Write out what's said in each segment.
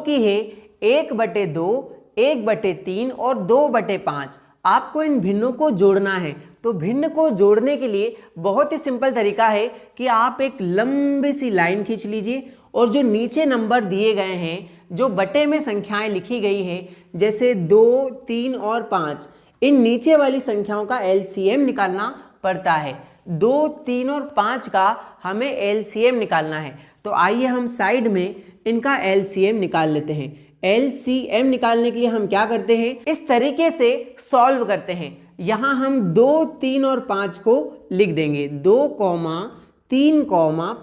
की है 1/2, 1/3 और 2/5। आपको इन भिन्नों को जोड़ना है। तो भिन्न को जोड़ने के लिए बहुत ही सिंपल तरीका है कि आप एक लंबी सी लाइन खींच लीजिए और जो नीचे नंबर दिए गए हैं, जो बटे में संख्याएं लिखी गई है, जैसे 2, 3 और 5, इन नीचे वाली संख्याओं का एलसीएम निकालना पड़ता है। 2, 3 और 5 का हमें एलसीएम निकालना है। तो आइए हम साइड में इनका एलसीएम निकाल लेते हैं। एलसीएम निकालने के लिए हम क्या करते हैं, इस तरीके से सॉल्व करते हैं। यहां हम 2, 3 और 5 को लिख देंगे, 2, 3,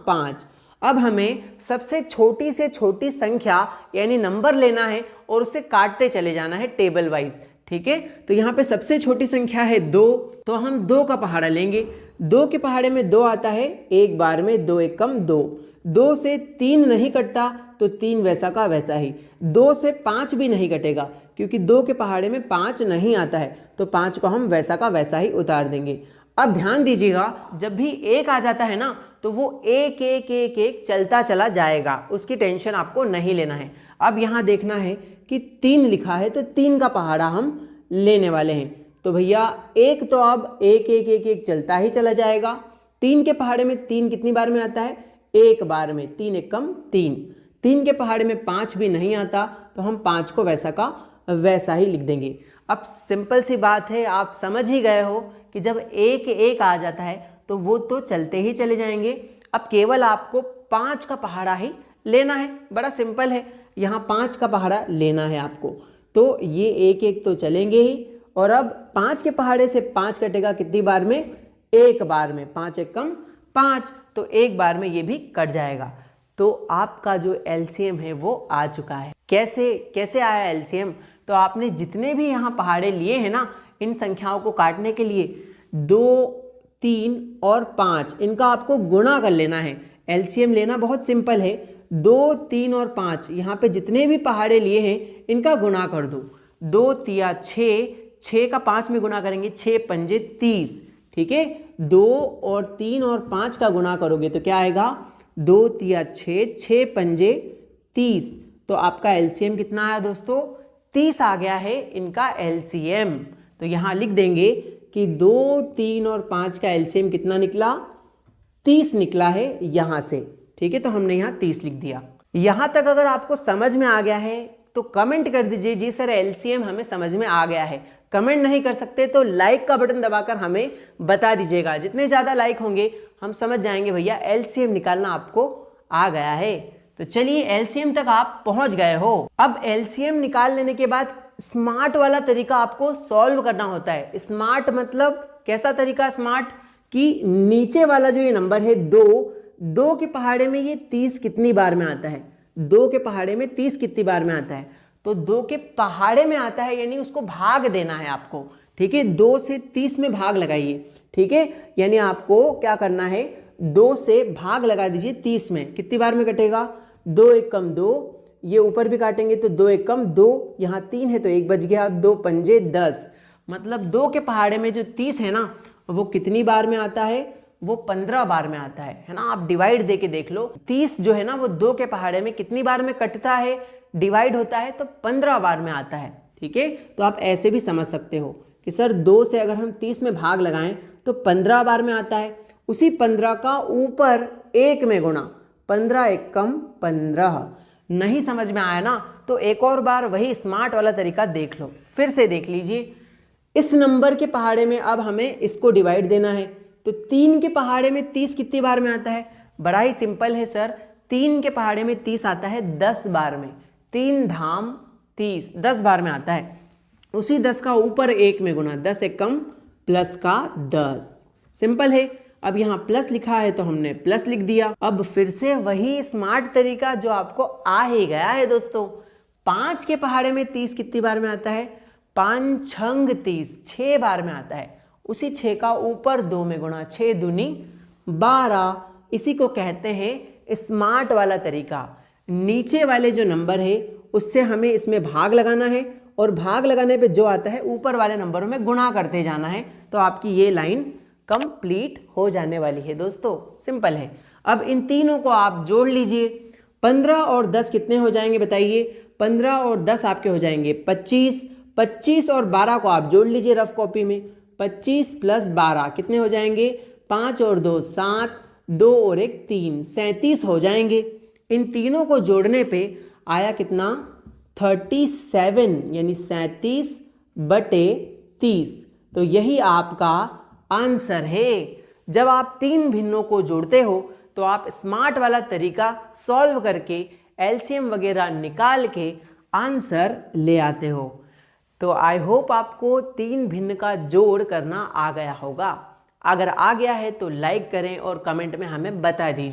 5। अब हमें सबसे छोटी से छोटी संख्या यानी नंबर लेना है और उसे काटते चले जाना है टेबल वाइज। ठीक है, तो यहाँ पे सबसे छोटी संख्या है 2, तो हम 2 का पहाड़ा लेंगे। 2 के पहाड़े में 2 आता है, एक बार में 2 एकम 2। 2 से 3 नहीं कटता तो 3 वैसा का वैसा ही। 2 से 5 भी नहीं कटेगा क्योंकि 2 के पहाड़े में 5 नहीं आता है, तो 5 को हम वैसा का वैसा ही उतार देंगे। अब ध्यान दीजिएगा, जब भी 1 आ जाता है ना, तो वो 1 1 1 1 चलता चला जाएगा, उसकी टेंशन आपको नहीं लेना है। अब यहाँ देखना है कि 3 लिखा है तो 3 का पहाड़ा हम लेने वाले हैं। तो भैया 1 तो अब 1 1 1 1 चलता ही चला जाएगा। 3 के पहाड़े में 3 कितनी बार में आता है, एक बार में, 3 एकम 3। 3 के पहाड़े में 5 भी नहीं आता, तो हम 5 को वैसा का वैसा ही लिख देंगे। अब सिंपल सी बात है, आप समझ ही गए हो कि जब 1 1 आ जाता है तो वो तो चलते ही चले जाएंगे। अब केवल आपको 5 का पहाड़ा ही लेना है, बड़ा सिंपल है। यहाँ 5 का पहाड़ा लेना है आपको, तो ये 1 1 तो चलेंगे ही। और अब 5 के पहाड़े से 5 कटेगा कितनी बार में, एक बार में, 5 एकम 5, तो एक बार में ये भी कट जाएगा। तो आपका जो एलसीएम है वो आ चुका है। कैसे आया एलसीएम, तो आपने जितने भी यहाँ पहाड़े लिए हैं ना, इन संख्याओं को काटने के लिए 2, 3 और 5, इनका आपको गुणा कर लेना है। एलसीएम लेना बहुत सिंपल है। 2, 3 और 5, यहाँ पे जितने भी पहाड़े लिए हैं इनका गुणा कर दो। 2 तिया 6, 6 का 5 में गुणा करेंगे, 6 पंजे 30। ठीक है, 2 और 3 और 5 का गुणा करोगे तो क्या आएगा, 2 तिया 6, 6 पंजे 30। तो आपका एलसीएम कितना आया दोस्तों, 30 आ गया है इनका एलसीएम। तो यहाँ लिख देंगे कि 2, 3 और 5 का एलसीएम कितना निकला, 30 निकला है यहाँ से। ठीक है, तो हमने यहाँ 30 लिख दिया। यहाँ तक अगर आपको समझ में आ गया है तो कमेंट कर दीजिए, जी सर एलसीएम हमें समझ में आ गया है। कमेंट नहीं कर सकते तो लाइक का बटन दबाकर हमें बता दीजिएगा। जितने ज़्यादा लाइक होंगे हम समझ जाएंगे भैया एलसीएम निकालना आपको आ गया है। तो चलिए एलसीएम तक आप पहुंच गए हो। अब एलसीएम निकाल लेने के बाद स्मार्ट वाला तरीका आपको सॉल्व करना होता है। स्मार्ट मतलब कैसा तरीका स्मार्ट, कि नीचे वाला जो ये नंबर है 2 के पहाड़े में ये 30 कितनी बार में आता है, 2 के पहाड़े में 30 कितनी बार में आता है, तो 2 के पहाड़े में आता है यानी उसको भाग देना है आपको। ठीक है, 2 से 30 में भाग लगाइए। ठीक है, यानी आपको क्या करना है, 2 से भाग लगा दीजिए 30 में, कितनी बार में कटेगा, 2 एकम 2, ये ऊपर भी काटेंगे तो 2 एकम 2, यहाँ 3 है तो 1 बच गया, 2 पंजे 10। मतलब 2 के पहाड़े में जो 30 है ना, वो कितनी बार में आता है, वो 15 बार में आता है ना। आप डिवाइड दे के देख लो, 30 जो है ना वो 2 के पहाड़े में कितनी बार में कटता है, डिवाइड होता है तो 15 बार में आता है। ठीक है, तो आप ऐसे भी समझ सकते हो कि सर 2 से अगर हम 30 में भाग लगाएं तो 15 बार में आता है। उसी 15 का ऊपर 1 में गुणा, 15 एकम 15। नहीं समझ में आया ना, तो एक और बार वही स्मार्ट वाला तरीका देख लो, फिर से देख लीजिए। इस नंबर के पहाड़े में अब हमें इसको डिवाइड देना है, तो 3 के पहाड़े में 30 कितनी बार में आता है, बड़ा ही सिंपल है सर। 3 के पहाड़े में 30 आता है 10 बार में, 3 धाम 30, 10 बार में आता है। उसी 10 का ऊपर 1 में गुना, 10 एकम प्लस का 10। सिंपल है। अब यहाँ प्लस लिखा है तो हमने प्लस लिख दिया। अब फिर से वही स्मार्ट तरीका जो आपको आ ही गया है दोस्तों। 5 के पहाड़े में 30 कितनी बार में आता है, 5 छंग 30, 6 बार में आता है। उसी 6 का ऊपर 2 में गुणा, 6 दूनी 12। इसी को कहते हैं स्मार्ट वाला तरीका। नीचे वाले जो नंबर है उससे हमें इसमें भाग लगाना है और भाग लगाने पे जो आता है ऊपर वाले नंबरों में गुणा करते जाना है, तो आपकी ये लाइन कंप्लीट हो जाने वाली है दोस्तों। सिंपल है। अब इन तीनों को आप जोड़ लीजिए। 15 और 10 कितने हो जाएंगे बताइए, 15 और 10 आपके हो जाएंगे 25। 25 और 12 को आप जोड़ लीजिए रफ कॉपी में। 25 + 12 कितने हो जाएंगे? 5 और 2 7, 2 और 1 3, 37 हो जाएंगे। इन तीनों को जोड़ने पे आया कितना? 37 यानी 37/30। तो यही आपका आंसर है। जब आप तीन भिन्नों को जोड़ते हो तो आप स्मार्ट वाला तरीका सॉल्व करके एलसीएम वगैरह निकाल के आंसर ले आते हो। तो आई होप आपको तीन भिन्न का जोड़ करना आ गया होगा। अगर आ गया है तो लाइक करें और कमेंट में हमें बता दीजिए।